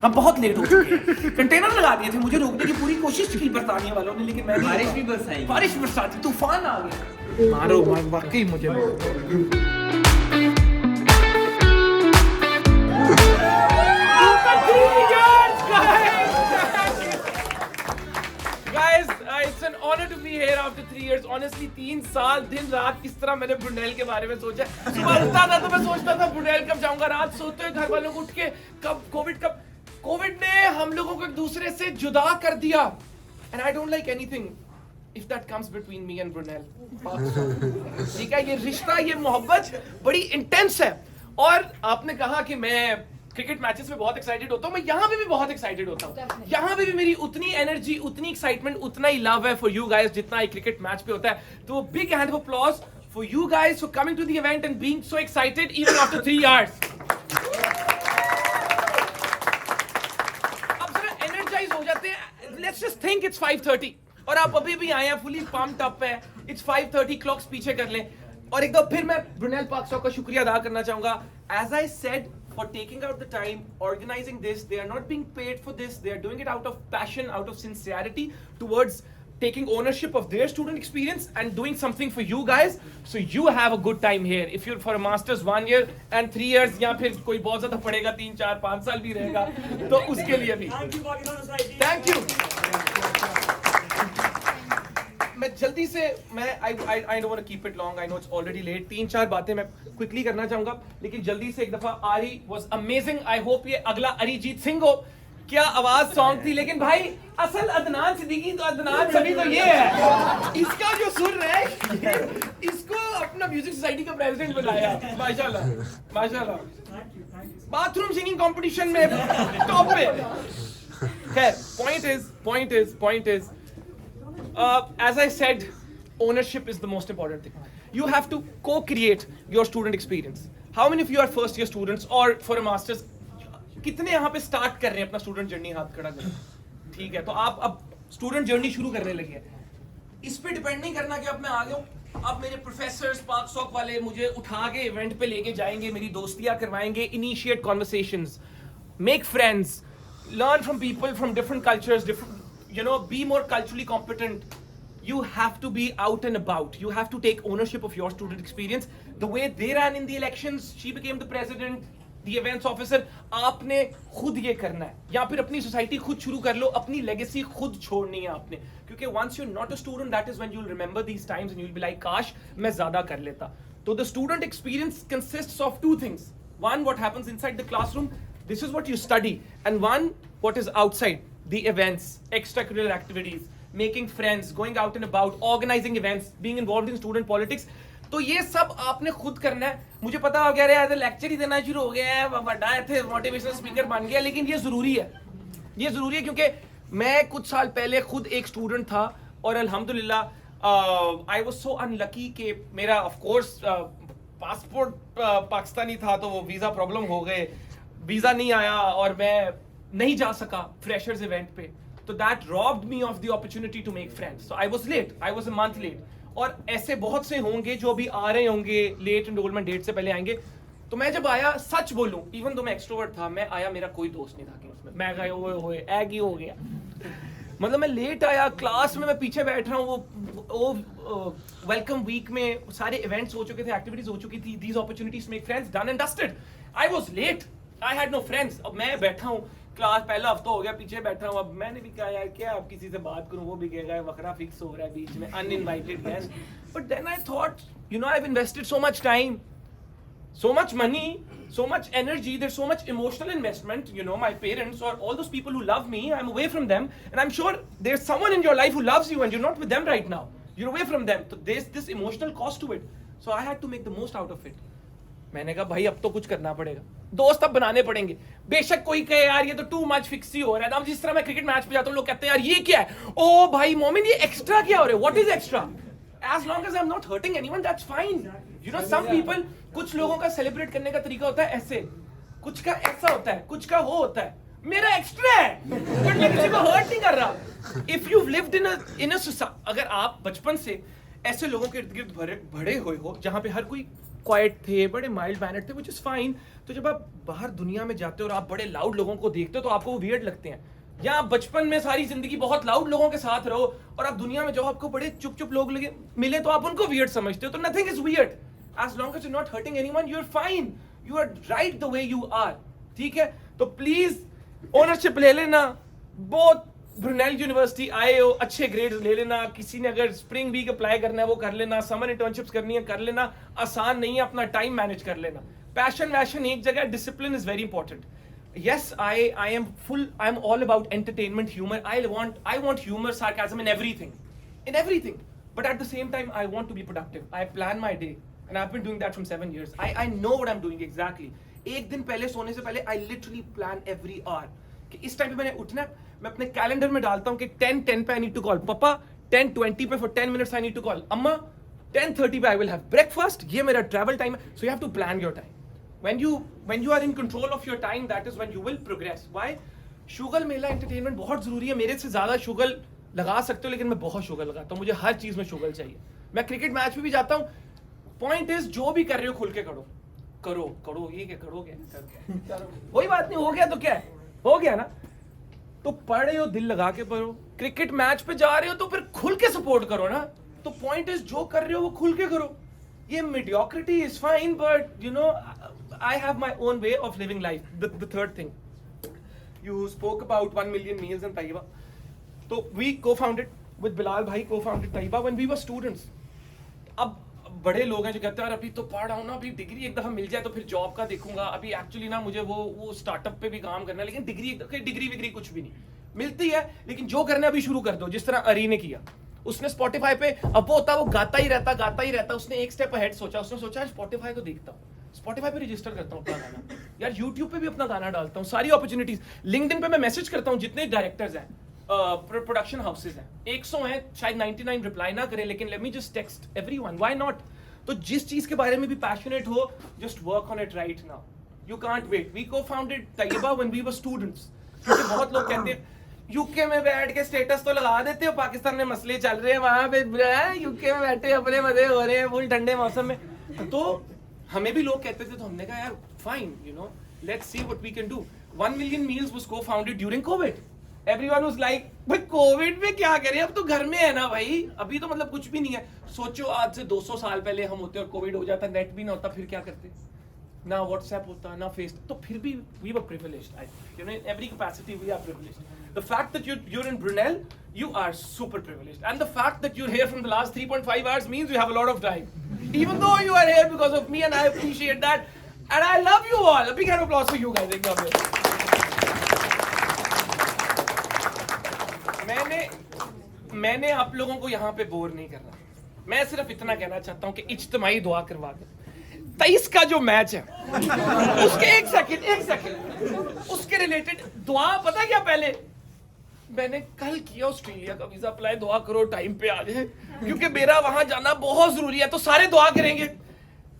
हम बहुत लेट हो चुके हैं। कंटेनर लगा दिए थे, मुझे रोकने की पूरी कोशिश की बरतानिया वालों ने, लेकिन मैं बारिश भी बरसाई, बारिश बरसाती, तूफान आ गया। मारो वाकई मुझे Guys, it's an honor to be here after 3 years. Honestly, 3 साल दिन रात किस तरह मैंने ब्रुनेल के बारे में सोचा। सुबह उठता था तो मैं सोचता था ब्रुनेल कब जाऊंगा, रात सोते हुए घर वालों को उठ के कब कोविड ने हम लोगों को एक दूसरे से जुदा कर दिया। And I don't like anything if that comes between me and Brunel. ठीक है, ये रिश्ता, ये मोहब्बत बड़ी इंटेंस है। और आपने कहा कि मैं क्रिकेट मैचेस में बहुत एक्साइटेड होता हूँ, मैं यहाँ पे भी बहुत एक्साइटेड होता हूँ। यहाँ पे भी मेरी उतनी एनर्जी, उतनी एक्साइटमेंट, उतना ही लव है फॉर यू गाइस जितना एक क्रिकेट मैच पे होता है। तो big hand of applause for you guys for coming to the event and being so excited even after 3 years. अब जरा एनर्जाइज हो जाते हैं। लेट्स जस्ट थिंक इट्स 5:30 और आप अभी भी आए हैं, फुली पम्प्ड अप है। इट्स 5:30, क्लॉक्स पीछे कर लें। और एक बार फिर मैं ब्रुनेल पाकसॉ का शुक्रिया अदा करना चाहूंगा। As I said, for taking out the time, organizing this, they are not being paid for this. They are doing it out of passion, out of sincerity towards taking ownership of their student experience and doing something for you guys. So you have a good time here. If you're for a master's 1 year and 3 years, या फिर कोई बहुत ज़्यादा पढ़ेगा 3, 4, 5 साल भी रहेगा, तो उसके लिए भी Thank you. मैं जल्दी से I don't want to keep it long. I know it's already late. 3-4 बातें मैं quickly करना चाहूंगा, लेकिन जल्दी से एक दफा आरी was amazing. I hope ये अगला अरिजीत सिंह हो। क्या आवाज सॉन्ग थी, लेकिन भाई असल अदनान सिद्दीकी तो अदनान सभी तो ये है। इसका जो सुर है, इसको अपना म्यूजिक सोसाइटी का प्रेसिडेंट बनाया। माशाल्लाह माशाल्लाह। बाथरूम सिंगिंग कंपटीशन में टॉप पे। खैर, point is as I said, ownership is the most important thing. You have to co-create your student experience. How many of you are first year students or for a masters? कितने यहाँ पे start कर रहे हैं अपना student journey? हाथ खड़ा करें। ठीक है, तो आप अब स्टूडेंट जर्नी शुरू करने लगे हैं। इस पे डिपेंड नहीं करना कि अब मैं आ गया हूँ, अब मेरे प्रोफेसर्स पाकसॉक वाले मुझे उठा के इवेंट पे लेके जाएंगे, मेरी दोस्तियां करवाएंगे, initiate conversations, make friends, learn from people from different cultures, be more culturally competent. You have to be out and about. You have to take ownership of your student experience. The way they ran in the elections, she became the president, the events officer. आपने खुद ये करना है, या फिर अपनी society खुद शुरू कर लो, अपनी लेगेसी खुद छोड़नी है आपने। क्योंकि once you're not a student, that is when you'll remember these times and you'll be like, काश मैं ज़्यादा कर लेता। तो the student experience consists of 2 things. One, what happens inside the classroom. This is what you study. And one, what is outside. The events, extracurricular activities, making friends, going out and about, organizing events, being involved in student politics. तो ये सब आपने खुद करना है। मुझे पता हो गया यार, लेक्चर ही देना शुरू हो गया है, बड़ा थे मोटिवेशनल स्पीकर बन गया, लेकिन ये ज़रूरी है। ये ज़रूरी है क्योंकि मैं कुछ साल पहले खुद एक स्टूडेंट था और अल्हम्दुलिल्लाह आई वाज सो अनलकी कि मेरा ऑफ कोर्स पासपोर्ट पाकिस्तानी था, तो वो वीज़ा प्रॉब्लम हो गए, वीज़ा नहीं आया और मैं नहीं जा सका फ्रेशर्स इवेंट पे। तो that robbed me of the opportunity to make friends. So I was a month late. और ऐसे बहुत से होंगे जो अभी आ रहे होंगे, लेट एनरोलमेंट डेट से पहले आएंगे। तो मैं जब आया, सच बोलूं, इवन दो मैं एक्सट्रोवर्ट था, मैं आया, मेरा कोई दोस्त नहीं था क्लास में। मैं गया ओए एग ही हो गया। मतलब मैं लेट आया, क्लास में मैं पीछे बैठ रहा हूँ, वो वेलकम वीक में सारे इवेंट्स हो चुके थे, एक्टिविटीज हो चुकी थी, these opportunities to make friends done and dusted. I was late, I had no friends. अब मैं बैठा हूँ, क्लास पहला हफ्ता हो गया, पीछे बैठा हूँ। अब मैंने भी कहा यार क्या अब किसी से बात करूँ, वो भी कहेगा वखरा फिक्स हो रहा है बीच में, uninvited guest. But then I thought, you know, I have invested so much time, so much money, so much energy, there's so much emotional investment, you know, my parents or all those people who love me, I'm away from them, and I'm sure there's someone in your life who loves you and you're not with them right now, you're away from them, so there's this emotional cost to it, so I had to make the most out of it. मैंने कहा भाई अब तो कुछ करना पड़ेगा, दोस्त अब बनाने पड़ेंगे। बेशक कोई कहे यार ये तो टू मच फिक्स ही हो रहा है। अब जिस तरह मैं क्रिकेट मैच पे जाता हूँ, लोग कहते हैं यार ये क्या है, ओ भाई मोमिन ये एक्स्ट्रा क्या हो रहा है, what is extra? As long as I'm not hurting anyone, that's fine. You know, some people, कुछ लोगों का सेलिब्रेट करने का तरीका होता है ऐसे, कुछ का ऐसा होता है, कुछ का वो होता है। मेरा एक्स्ट्रा है, बट मैं किसी को हर्ट नहीं कर रहा। If you've lived in a society, अगर आप बचपन से ऐसे लोगों के इर्द गिर्द भरे हुए हो जहाँ पे हर कोई क्वाइट थे, बड़े माइल्ड मैनर्ड थे, व्हिच इज फाइन। तो जब आप बाहर दुनिया में जाते हो और आप बड़े लाउड लोगों को देखते हो तो आपको वो वियर्ड लगते हैं। या आप बचपन में सारी जिंदगी बहुत लाउड लोगों के साथ रहो और आप दुनिया में जाओ आपको बड़े चुप चुप लोग मिले तो आप उनको वियर्ड समझते हो। तो nothing is weird as long as you not hurting anyone, you are fine, you are right the way you are. ठीक है, तो प्लीज ओनरशिप ले लेना। बहुत ब्रुनेल यूनिवर्सिटी आए हो, अच्छे ग्रेड्स ले लेना। किसी ने अगर स्प्रिंग वीक अप्लाई करना है वो कर लेना, समर इंटर्नशिप्स करनी है कर लेना। आसान नहीं है, अपना टाइम मैनेज कर लेना। पैशन वैशन एक जगह, discipline is very important. Yes, I am all about entertainment, humor. I want humor, sarcasm in everything. But at the same time, I want to be productive. I plan my day, and I've been doing that from 7 years. I know what I'm doing exactly. एक दिन पहले सोने से पहले I literally plan every hour. कि इस time पे मैंने उठना है, मैं अपने कैलेंडर में डालता हूँ कि 10:10 पे I need to call पापा, 10:20 पे for 10 minutes I need to call अम्मा, 10:30 पे I will have breakfast. ये मेरा travel time है. So you have to plan your time. When you are in control of your time, that is when you will progress. Why? शुगल मेला entertainment बहुत जरूरी है। मेरे से ज्यादा शुगल लगा सकते हो, लेकिन मैं बहुत शुगल लगाता हूँ। मुझे हर चीज में शुगल चाहिए। मैं क्रिकेट मैच में भी जाता हूँ। पॉइंट इज जो भी कर रहे हो खुल के करो। ये क्या करोगे? कोई बात नहीं, हो गया तो क्या है, हो गया ना। तो पढ़ रहे हो दिल लगा के पढ़ो। क्रिकेट मैच पे जा रहे हो तो फिर खुल के सपोर्ट करो ना। तो पॉइंट इज जो कर रहे हो वो खुल के करो। ये mediocrity is fine, but you know, I have my own way of living life. The third thing, you spoke about 1 million meals in Taiba. So we co-founded with Bilal bhai, co-founded Taiba when we were students. अब बड़े लोग हैं जो कहते हैं अभी तो पढ़ रहा हूँ ना, अभी डिग्री एक दफा मिल जाए तो फिर जॉब का देखूंगा। अभी एक्चुअली ना मुझे वो स्टार्टअप पे भी काम करना है, लेकिन डिग्री कुछ भी नहीं मिलती है। लेकिन जो करना है अभी शुरू कर दो, जिस तरह अरी ने किया। उसने स्पॉटिफाई पे, अब वो होता वो गाता ही रहता। उसने एक स्टेप अहेड सोचा। उसने सोचा स्पॉटिफाई को देखता हूँ, स्पॉटिफाई पे रजिस्टर करता हूँ अपना गाना, यार यूट्यूब पे भी अपना गाना डालता हूँ। सारी अपॉर्चुनिटीज, लिंक्डइन पे मैं मैसेज करता हूँ जितने डायरेक्टर्स हैं, प्रोडक्शन हाउसेज हैं, 100 हैं, शायद 99 रिप्लाई ना करें, लेकिन let me just text everyone, why not. तो जिस चीज के बारे में भी पैशनेट हो, just work on it right now, you can't wait. We co-founded Tayyaba when we were students. क्योंकि बहुत लोग कहते हैं यूके में बैठ के स्टेटस तो लगा देते हो, पाकिस्तान में मसले चल रहे हैं, वहां पे यूके में बैठे अपने मजे हो रहे हैं फुल ठंडे मौसम में। तो हमें भी लोग कहते थे, तो हमने कहा यार fine, you know, let's see what we can do. 1 million meals was co-founded during COVID. Everyone was like, भाई कोविड में क्या करें, अब तो घर में है ना भाई, अभी तो मतलब कुछ भी नहीं है। सोचो आज से 200 साल पहले हम होते और कोविड हो जाता, नेट भी ना होता, फिर क्या करते? ना व्हाट्सएप होता, ना फेस। तो फिर भी we were privileged. You know, in every capacity we are privileged. The fact that you're in Brunel, you are super privileged. And the fact that you're here from the last 3.5 hours means you have a lot of time. Even though you are here because of me, and I appreciate that. And I love you all. A big hand of applause for you guys. मैंने आप लोगों को यहाँ पे bore नहीं करना। मैं सिर्फ इतना कहना चाहता हूँ कि इज्तिमाई दुआ करवा दे। 23 का जो मैच है उसके एक सेकंड उसके रिलेटेड दुआ, पता क्या, पहले मैंने कल किया ऑस्ट्रेलिया का वीजा अप्लाई, दुआ करो टाइम पे आ जाए, क्योंकि मेरा वहां जाना बहुत जरूरी है। तो सारे दुआ करेंगे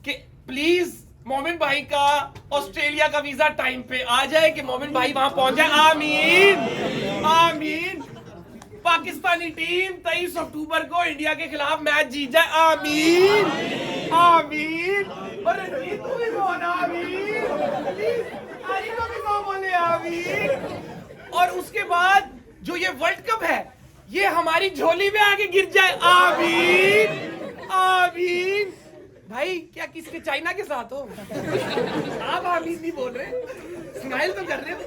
कि प्लीज मोमिन भाई का ऑस्ट्रेलिया का वीजा टाइम पे आ जाए, कि मोमिन भाई वहां पहुंच जाए। आमीन आमीन। पाकिस्तानी टीम 23 अक्टूबर को इंडिया के खिलाफ मैच जीत जाए। आमीन आमीन। और रणजीत को भी बोल आमीन, अली को भी बोले आमीन। और उसके बाद जो ये वर्ल्ड कप है ये हमारी झोली में आके गिर जाए। आमीन आमीन। भाई क्या किसके चाइना के साथ हो आप आमीन नहीं बोल रहे, स्माइल तो कर रहे हो।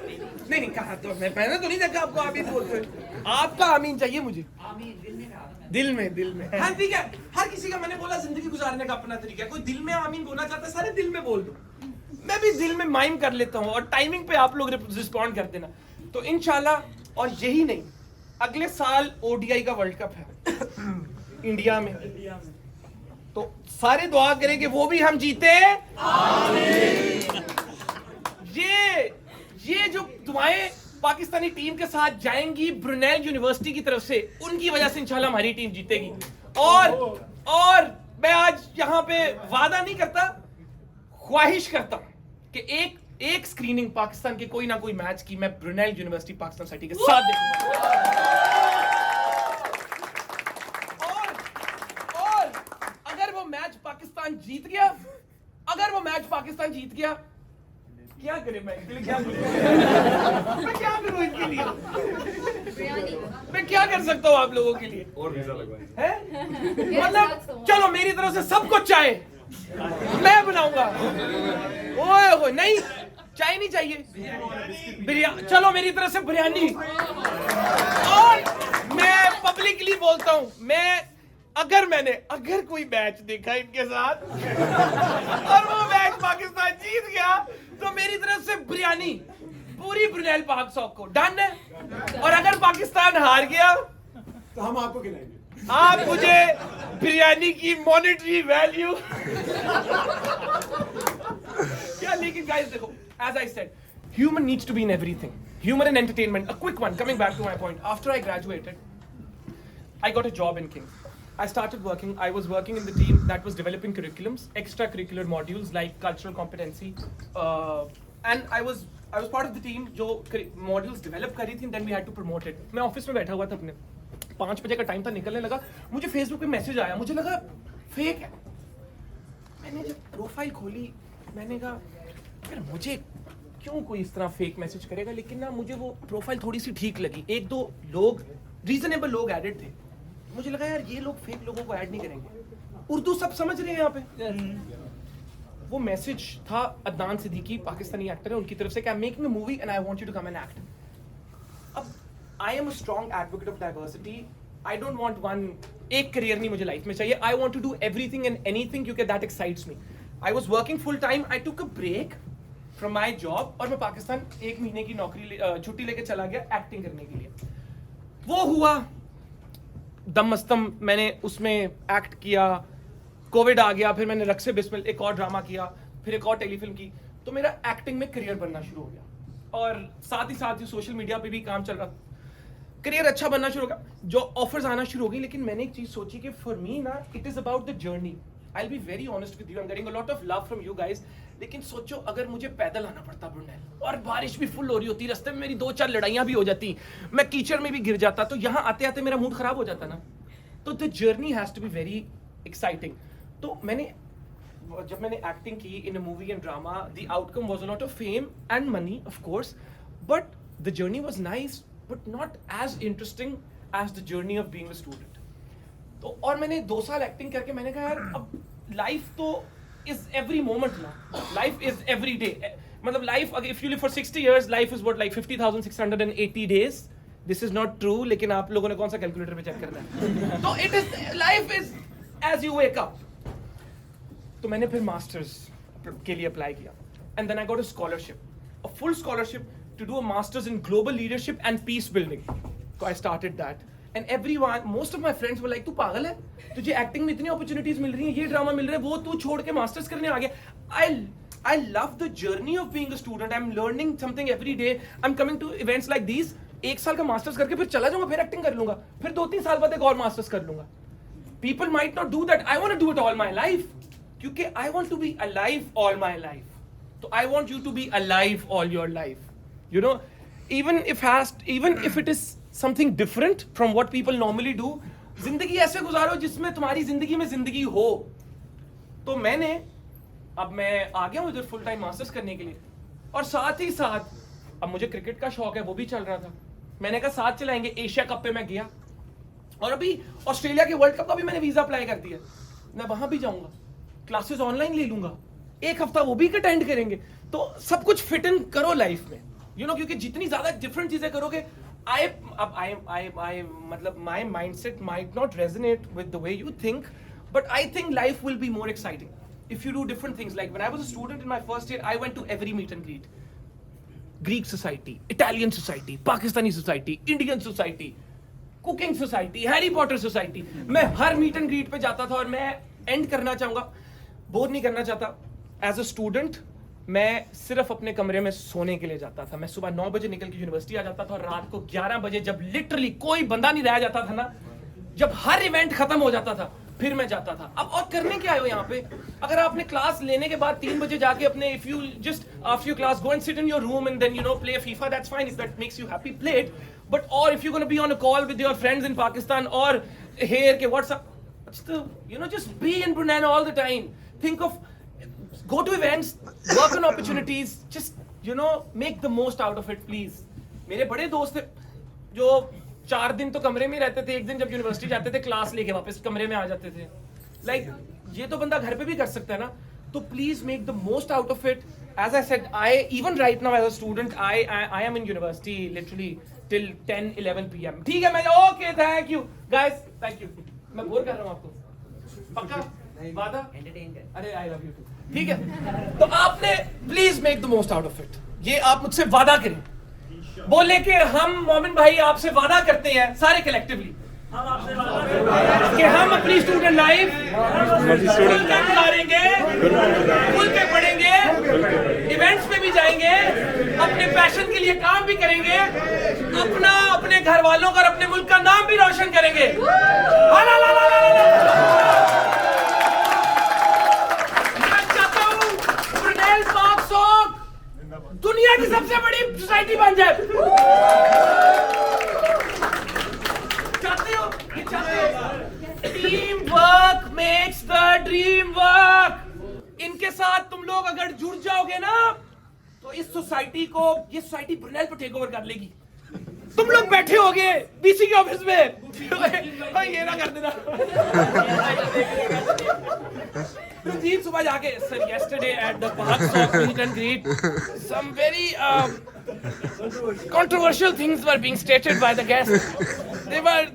नहीं कहा तो मैंने तो नहीं देखा आपको आमीन बोलते हुए। आपका आमीन चाहिए मुझे, दिल में। हाँ ठीक है, हर किसी का, मैंने बोला जिंदगी गुजारने का अपना तरीका है। कोई दिल में आमीन बोलना चाहता है, सारे दिल में बोल दो। मैं भी दिल में माइम कर लेता हूँ और टाइमिंग पे आप लोग रिस्पॉन्ड कर देना। तो इंशाल्लाह, और यही नहीं, अगले साल ODI का वर्ल्ड कप है इंडिया में, तो सारे दुआ करें कि वो भी हम जीते। ये जो दुआएं पाकिस्तानी टीम के साथ जाएंगी ब्रुनेल यूनिवर्सिटी की तरफ से, उनकी वजह से इंशाल्लाह हमारी टीम जीतेगी। और मैं आज यहाँ पे वादा नहीं करता, ख्वाहिश करता कि एक स्क्रीनिंग पाकिस्तान के कोई ना कोई मैच की मैं ब्रुनेल यूनिवर्सिटी पाकिस्तान सिटी के साथ देखूंगा। और अगर वो मैच पाकिस्तान जीत गया मैच पाकिस्तान जीत गया, क्या करें मैं इनके लिए, क्या करूं मैं, क्या करूं इनके लिए, मैं क्या कर सकता हूं आप लोगों के लिए, और वीजा लगवाएं हैं? मतलब चलो मेरी तरफ से सब कुछ चाय मैं बनाऊंगा, ओए होए नहीं चाय नहीं चाहिए, बिरयानी, चलो मेरी तरफ से बिरयानी। और मैं पब्लिकली बोलता हूं, मैं अगर कोई मैच देखा इनके साथ और वो मैच पाकिस्तान जीत गया तो मेरी तरफ से बिरयानी पूरी ब्रुनेल पाक सॉक को डन है। और अगर पाकिस्तान हार गया तो हम आपको खिलाएंगे, आप मुझे बिरयानी की मॉनेटरी वैल्यू क्या, लेकिन गाइस देखो, as I said, humor needs to be in everything. Humor and entertainment. A quick one, coming back to my point. After I graduated, I got a job in King's. I started working. I was working in the team that was developing curriculums, extracurricular modules like cultural competency, and I was part of the team जो modules develop करी थी. Then we had to promote it. मैं office में बैठा हुआ था अपने, 5 बजे का टाइम था, निकलने लगा, मुझे फेसबुक पे मैसेज आया, मुझे लगा फेक है। मैंने जब प्रोफाइल खोली, मैंने कहा यार मुझे क्यों कोई इस तरह फेक मैसेज करेगा, लेकिन ना मुझे वो प्रोफाइल थोड़ी सी ठीक लगी, 1-2 लोग रीजनेबल लोग एडेड थे, मुझे लगा यार ये लोग फेक लोगों को ऐड नहीं करेंगे, उर्दू सब समझ रहे हैं यहाँ पे। वो मैसेज था अदनान सिद्दीकी, पाकिस्तानी एक्टर है, उनकी तरफ से, I am making a movie and I want you to come and act. अब I am a strong advocate of diversity, I don't want one, एक करियर नहीं मुझे लाइफ में चाहिए, I want to do everything and anything क्योंकि that excites me. I was working full time, I took a break from my job और मैं पाकिस्तान 1 महीने की नौकरी छुट्टी लेके चला गया एक्टिंग करने के लिए। वो हुआ दम मस्तम, मैंने उसमें एक्ट किया, कोविड आ गया, फिर मैंने रक्से बिस्मिल एक और ड्रामा किया, फिर एक और टेलीफिल्म की, तो मेरा एक्टिंग में करियर बनना शुरू हो गया और साथ ही साथ सोशल मीडिया पे भी काम चल रहा, करियर अच्छा बनना शुरू हो गया, जो ऑफर्स आना शुरू हो गई। लेकिन मैंने एक चीज सोची कि फॉर मी ना it is about the journey. I will be very honest with you, I am getting a lot of love from you guys, लेकिन सोचो अगर मुझे पैदल आना पड़ता ब्रुनेल और बारिश भी फुल हो रही होती, रास्ते में मेरी 2-4 लड़ाइयां भी हो जाती, मैं कीचड़ में भी गिर जाता, तो यहाँ आते आते मेरा मूड खराब हो जाता ना। तो the journey has to be very exciting. तो जब मैंने एक्टिंग की in a movie and drama, the outcome was a lot of fame and money of course, but the journey was nice but not as interesting as the journey of being a student. तो और मैंने 2 साल acting करके मैंने कहा यार अब life तो is every moment now, life is every day, मतलब life if you live for 60 years, life is what like 50,680 days. This is not true, लेकिन आप लोगों ने कौन सा कैलकुलेटर पे चेक करना है? तो it is, life is as you wake up. तो मैंने फिर मास्टर्स के लिए अप्लाई किया and then I got a scholarship, a full scholarship to do a masters in global leadership and peace building. So I started that. And everyone, most of my friends were like, तू पागल है? तुझे acting में इतनी opportunities मिल रही हैं, ये drama मिल रहा है, वो तू छोड़ के मास्टर्स करने आ गया। I love the journey of being a student. I'm learning something every day. I'm coming to events like these. 1 साल का मास्टर्स करके फिर चला जाऊंगा, फिर एक्टिंग कर लूंगा, फिर 2-3 साल बाद एक और मास्टर्स कर लूंगा। People might not do that. I want to do it all my life. क्योंकि I want to be alive all my life. So I want you to be alive all your life. You know, even if it is something different from what people normally do, जिंदगी ऐसे गुजारो जिसमें तुम्हारी जिंदगी में जिंदगी हो। तो अब मैं आ गया हूँ इधर फुल टाइम मास्टर्स करने के लिए, और साथ ही साथ अब मुझे क्रिकेट का शौक है, वो भी चल रहा था। मैंने कहा साथ चलाएंगे। एशिया कप पे मैं गया और अभी ऑस्ट्रेलिया के वर्ल्ड कप का भी मैंने वीजा अप्लाई कर दिया, मैं वहां भी जाऊंगा, क्लासेस ऑनलाइन ले लूंगा, 1 हफ्ता वो भी अटेंड करेंगे। तो सब कुछ फिट इन करो लाइफ में, यू नो, क्योंकि जितनी ज्यादा डिफरेंट चीजें करोगे, मतलब my mindset might not resonate with the way you think, but I think life will be more exciting if you do different things. Like when I was a student in my first year, I went to every meet and greet. Greek society, Italian society, Pakistani society, Indian society, cooking society, Harry Potter society. मैं हर meet and greet पे जाता था और मैं end करना चाहूँगा, bore नहीं करना चाहता। As a student, मैं सिर्फ अपने कमरे में सोने के लिए जाता था। मैं सुबह 9 बजे निकल के यूनिवर्सिटी आ जाता था और रात को 11 बजे, जब लिटरली कोई बंदा नहीं रह जाता था ना, जब हर इवेंट खत्म हो जाता था, फिर मैं जाता था। अब और करने क्या आए हो यहाँ पे? अगर आपने क्लास लेने के बाद 3 बजे जाके अपने, if you just after your class go and sit in your room and then play FIFA, that's fine if that makes you happy, play it. But और if you gonna be on a call with your friends in Pakistan और here के WhatsApp, just be in Brunei all the time. Think of go to events, work on opportunities, just make the most out of it, please. मेरे बड़े दोस्त थे जो 4 दिन तो कमरे में रहते थे, एक दिन जब यूनिवर्सिटी जाते थे क्लास लेके वापस कमरे में आ जाते थे. Like ये तो बंदा घर पे भी कर सकता है ना. तो please make the most out of it. As I said, even right now as a student, I am in university literally till 10-11 p.m. ठीक है मैं okay, thank you guys, thank you. मैं बोर कर रहा हूँ आपको पक्का वादा एंटरटेन कर. अरे I love you too. ठीक है तो आपने please make the most out of it. ये आप मुझसे वादा करें, बोले कि हम मोमिन भाई आपसे वादा करते हैं सारे कलेक्टिवली कि हम अपनी स्टूडेंट लाइफ खुल के गुजारेंगे, खुल के पढ़ेंगे, इवेंट्स में भी जाएंगे, अपने पैशन के लिए काम भी करेंगे, अपने घर वालों का और अपने मुल्क का नाम भी रोशन करेंगे. दुनिया की सबसे बड़ी सोसाइटी बन जाए. चाहते हो? Team work makes the dream work. इनके साथ तुम लोग अगर जुड़ जाओगे ना तो इस सोसाइटी को, ये सोसाइटी ब्रुनेल पर टेक ओवर कर लेगी. तुम लोग बैठे होगे बीसी के ऑफिस में, ये ना कर देना. Ranjit सुबह जाके sir yesterday at the Parks of meet and greet some very controversial things were being stated by the guests.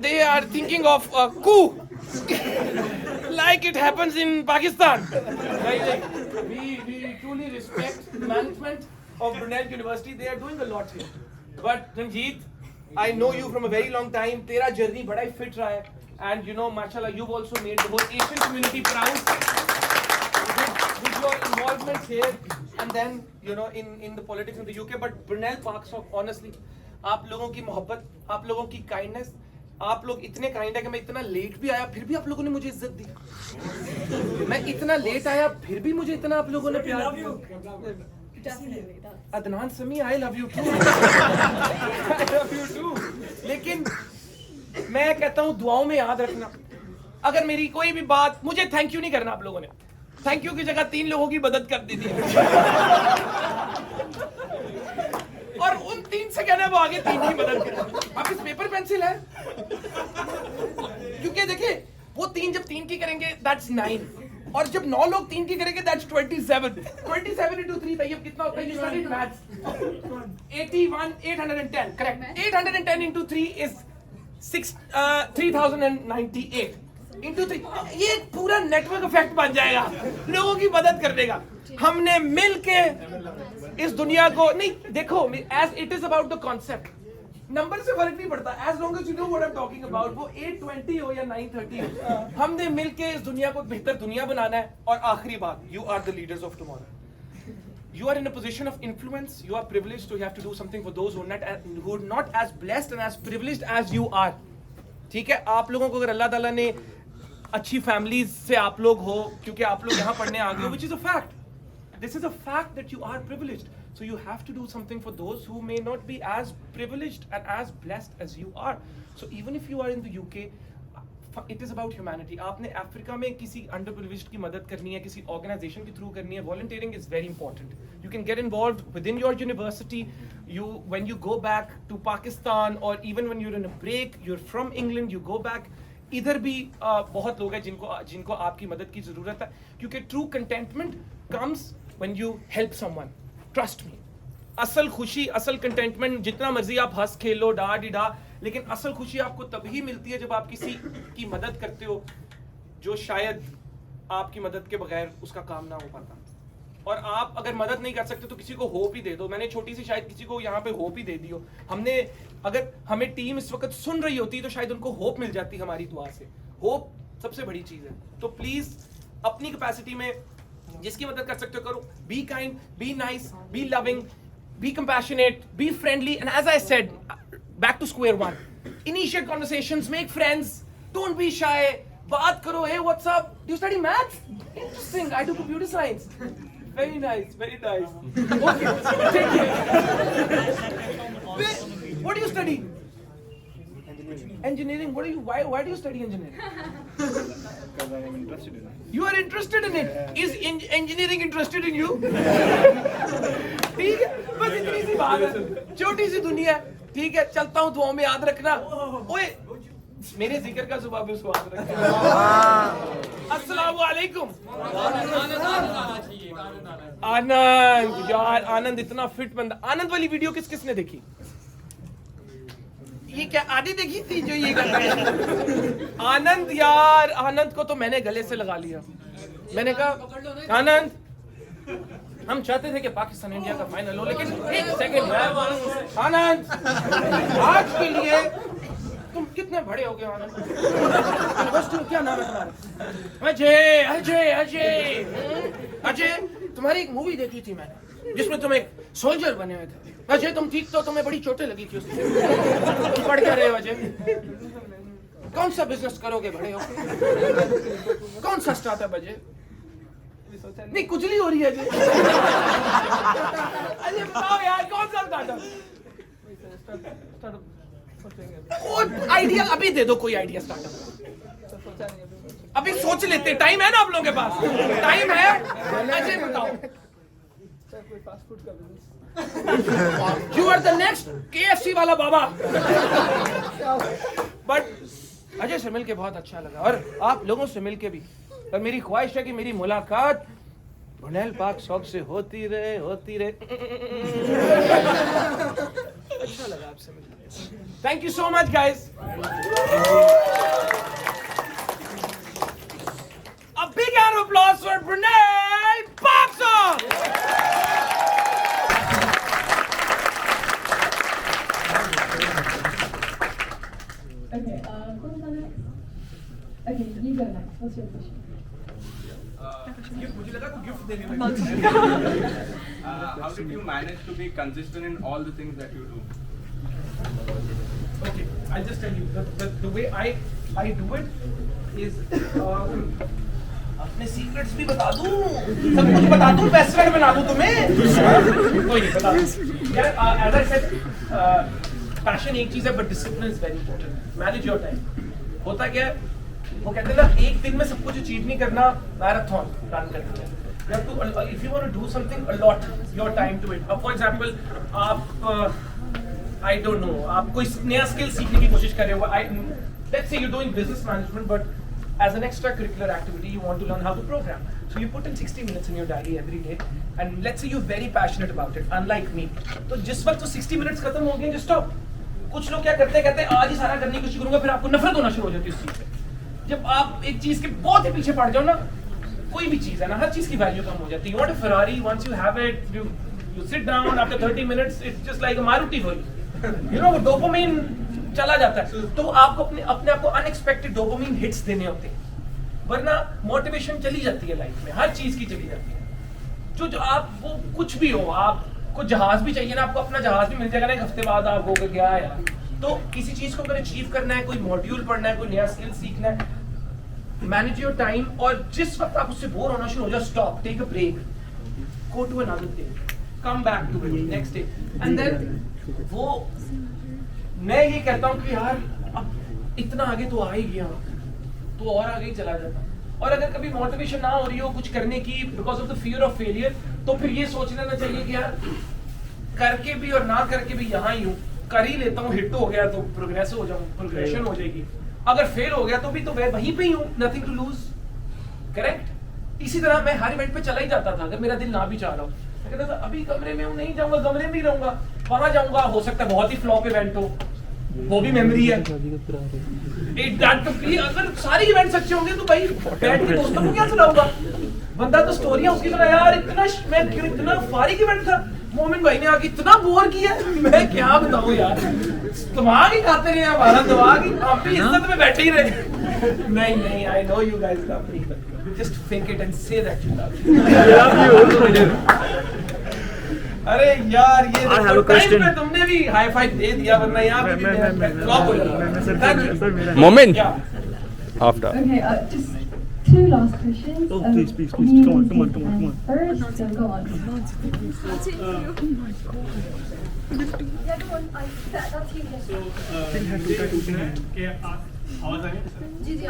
They are thinking of a coup like it happens in Pakistan. We truly respect the management of Brunel University. They are doing a lot here. But Ranjit, I know you from a very long time. तेरा journey बड़ा ही fit रहा है. And mashallah, you've also made the whole Asian community proud with your involvement here, and then in the politics in the UK. But Brunel Parks of, honestly, आप लोगों की मोहब्बत, आप लोगों की kindness, आप लोग इतने काइंड है कि मैं इतना लेट भी आया फिर भी आप लोगों ने मुझे इज्जत दी. मैं इतना लेट आया फिर भी मुझे इतना आप लोगों ने प्यार दिया. अदनान समी, I love you too. I love you too. लेकिन मैं कहता हूँ दुआओं में याद रखना. अगर मेरी कोई भी बात, मुझे थैंक यू नहीं करना. आप लोगों ने थैंक यू की जगह 3 लोगों की मदद कर दी थी और उन 3 से कहना वो आगे 3 की मदद करें. आप इस पेपर पेंसिल है क्योंकि देखिए वो 3 जब 3 की करेंगे दैट्स 9 और जब 9 लोग 3 की करेंगे दैट्स 27 into 3 तब कितना होता है? You studied maths. 810 correct. 810 into 3 is 3098 into 3. ये पूरा नेटवर्क इफेक्ट बन जाएगा लोगों की मदद करने का. हमने मिल के इस दुनिया को नहीं देखो, as it is about the concept. Number से फर्क नहीं पड़ता as long as you know what I'm talking about. वो 820 हो या 930 हो, हमने मिल के इस दुनिया को बेहतर दुनिया बनाना है. और आखिरी बात, you are the leaders of tomorrow. You are in a position of influence. You are privileged to have to do something for those who are not as blessed and as privileged as you are. ठीक है, आप लोगों को अगर अल्लाह ताला ने अच्छी families से आप लोग हो, क्योंकि आप लोग यहाँ पढ़ने आ गए हो, which is a fact. This is a fact that you are privileged. So you have to do something for those who may not be as privileged and as blessed as you are. So even if you are in the UK, it is about humanity. आपने Africa में किसी underprivileged की मदद करनी है, किसी organization के through करनी है. Volunteering is very important. You can get involved within your university. When you go back to Pakistan or even when you're in a break, you're from England, you go back. इधर भी बहुत लोग हैं जिनको आपकी मदद की जरूरत है, क्योंकि true contentment comes when you help someone. Trust me. असल खुशी, असल कंटेंटमेंट, जितना मर्जी आप हंस खेलो डा डिडा, लेकिन असल खुशी आपको तभी मिलती है जब आप किसी की मदद करते हो जो शायद आपकी मदद के बगैर उसका काम ना हो पाता. और आप अगर मदद नहीं कर सकते तो किसी को होप ही दे दो. मैंने छोटी सी शायद किसी को यहाँ पे होप ही दे दी हो. अगर हमें टीम इस वक्त सुन रही होती तो शायद उनको होप मिल जाती हमारी दुआ से. होप सबसे बड़ी चीज है. तो प्लीज अपनी कैपेसिटी में जिसकी मदद कर सकते हो करो. Be kind, be nice, B loving, be compassionate, be friendly, and as I said, back to square one. Initiate conversations, make friends, don't be shy. बात करो, hey, what's up? Do you study maths? Interesting, I do computer science. Very nice, very nice. Okay, take care. What do you study? Engineering. What are you? Why do you study engineering? Because I am interested in it. You are interested in it. Is engineering interested in you? ठीक है, बस इतनी सी बात है, छोटी सी दुनिया है, ठीक है, चलता हूँ, दुआओं में याद रखना। ओए, मेरे जिक्र का सुबह भी उसको याद रखना। अस्सलामु अलैकुम। आनंद, यार आनंद इतना फिट बंदा। आनंद वाली वीडियो किस किसने देखी? ये क्या आधी देखी थी जो ये कर रहे हैं? आनंद यार, आनंद को तो मैंने गले से लगा लिया। मैंने कहा आनंद, हम चाहते थे कि पाकिस्तान इंडिया का फाइनल हो, लेकिन एक सेकंड यार आनंद, आज के लिए तुम कितने बड़े हो गए आनंद? क्या नाम है तुम्हारा? अजय। अजय अजय अजय, तुम्हारी एक मूवी देखी थी मैंने जिसमें तुम एक सोल्जर बने हुए थे। अजय तुम ठीक तो, तुम्हें बड़ी चोटें लगी थी उसमें। तुम पढ़ क्या रहे हो अजय? कौन सा बिजनेस करोगे बड़े हो? कौन सा स्टार्टअप अजय? नहीं कुचली हो रही है अजय। अजय बताओ यार कौन सा स्टार्टअप? आइडिया अभी दे दो, कोई आइडिया स्टार्टअप। अभी सोच लेते, टाइम है ना आप लोगों के पास? टाइम है, अजय बताओ। You are the next KFC वाला बाबा। बट अजय से मिलके बहुत अच्छा लगा, और आप लोगों से मिलके भी। और मेरी ख्वाहिश है कि मेरी मुलाकात बुनेल पाक शॉप से होती रहे। अच्छा लगा आपसे मिलकर। Thank you so much, guys. A big round of applause for Brunel Paksa. Okay, who's on next? Okay, you go next. What's your question? मुझे लगा तू गिफ्ट देने How did you manage to be consistent in all the things that you do? Okay, I'll just tell you the way I do it is अपने secrets भी बता दूं, सब कुछ बता दूं, बेस्ट फ्रेंड बना दूं तुम्हें। कोई नहीं बता दूं यार। as I said, पैशन एक चीज है, but discipline is very important. Manage your time. होता क्या है, वो कहते हैं ना, एक दिन में सब कुछ अचीव नहीं करना, मैराथन रन करना है। You have to, if you want to do something, allot your time to it. For example, आप I don't know, आप कोई नया स्किल सीखने की कोशिश कर रहे हो। Let's say you're doing business management, but as an extracurricular activity, you want to learn how to program. So you put in 60 minutes in your diary every day, and let's say you're very passionate about it, unlike me. तो जिस वक्त वो 60 minutes खत्म हो गए, just stop. कुछ लोग क्या करते हैं, आज ही सारा करने की कोशिश करूंगा, फिर आपको नफरत होना शुरू हो जाती है उस चीज से। जब आप एक चीज के बहुत ही पीछे पड़ जाओ ना, कोई भी चीज है ना, हर चीज की वैल्यू कम हो जाती है। You want a Ferrari, once you have it, you sit down, after 30 minutes, it's just like a Maruti for you. You know, वो डोपामाइन चला जाता है। तो आपको अपने आप को अनएक्सपेक्टेड डोपामाइन हिट्स देने होते हैं, वरना मोटिवेशन चली जाती है लाइफ में, हर चीज की चली जाती है। जो आप वो कुछ भी हो, आपको जहाज भी चाहिए ना, आपको अपना जहाज भी मिल जाएगा ना एक हफ्ते बाद, आप होगा क्या यार। तो किसी चीज को अगर अचीव करना है, कोई मॉड्यूल पढ़ना है, कोई नया स्किल सीखना है, मैनेज योर टाइम। और जिस वक्त आप उससे बोर होना शुरू हो जाए, stop, take a break, go to another thing, come back to it next day, and then वो मैं ये कहता हूँ कि यार अब इतना आगे तो आ ही गया, तो और आगे ही चला जाता। और अगर कभी मोटिवेशन ना हो रही हो कुछ करने की, because of the fear of failure, तो फिर ये सोच लेना चाहिए कि यार करके भी और ना करके भी यहाँ ही हूँ, कर ही लेता हूँ, हिट हो गया तो प्रोग्रेस हो जाऊँ, प्रोग्रेशन हो जाएगी। अगर फेल हो गया तो भी तो वहीं पे ही हूँ, नथिंग टू लूज, करेक्ट। इसी तरह मैं हर इवेंट पे चला ही जाता था, अगर मेरा दिल ना भी चाह रहा हो, मैं कहता था अभी कमरे में हूँ, नहीं जाऊंगा, कमरे में ही रहूंगा, वहां जाऊंगा, हो सकता है बहुत ही फ्लॉप इवेंट हो, वो भी मेमोरी है। अगर सारे इवेंट्स अच्छे होंगे तो भाई बैठ के दोस्तों को क्या सुनाऊंगा, बंदा तो स्टोरियां उसकी सुना, यार इतना फारिग इवेंट था, मोमिन भाई ने आके इतना बोर किया, मैं क्या बताऊं यार, दिमाग ही खाते रहे हमारा, दिमाग ही, हम भी इज्जत में बैठे ही रहे। नहीं, I know you guys love me, but just fake it and say that you love me. अरे यार ये टाइम पे तुमने भी हाई फाइव दे दिया, वरना यहाँ पे फ्लॉप हो जाता। Moment. After. Okay, just two last questions. Oh, please, please, please. me, Come on, Lindsay, come on, come on, and come on. First, so go on.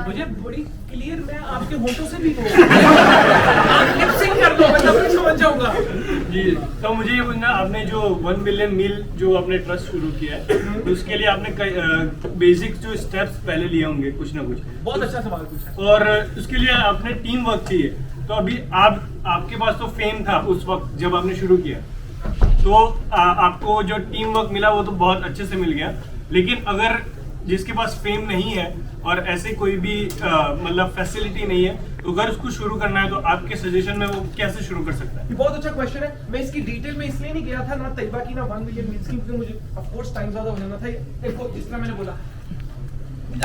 मुझे बड़ी क्लियर, मैं आपके होठों से भी आप लिप सिंक कर दो, मैं तब समझ जाऊंगा। जी, तो मुझे ये पूछना, आपने जो 1 मिलियन मील जो आपने ट्रस्ट शुरू किया है, तो उसके लिए आपने कई बेसिक जो स्टेप्स पहले लिए होंगे कुछ ना कुछ। बहुत अच्छा सवाल पूछा। और उसके लिए आपने टीम वर्क चाहिए। तो अभी आपके पास तो फेम था उस वक्त जब आपने शुरू किया, तो आपको जो टीम वर्क मिला वो तो बहुत अच्छे से मिल गया। लेकिन अगर जिसके पास फेम नहीं है और ऐसे कोई भी मतलब फैसिलिटी नहीं है, तो अगर उसको शुरू करना है तो आपके सजेशन में वो कैसे शुरू कर सकता है? ये बहुत अच्छा क्वेश्चन है। मैं इसकी डिटेल में इसलिए नहीं गया था ना तैयबा की ना 1 मिलियन मील्स की, क्योंकि मुझे ऑफ कोर्स टाइम ज्यादा हो जाना था। देखो, जिस तरह मैंने बोला,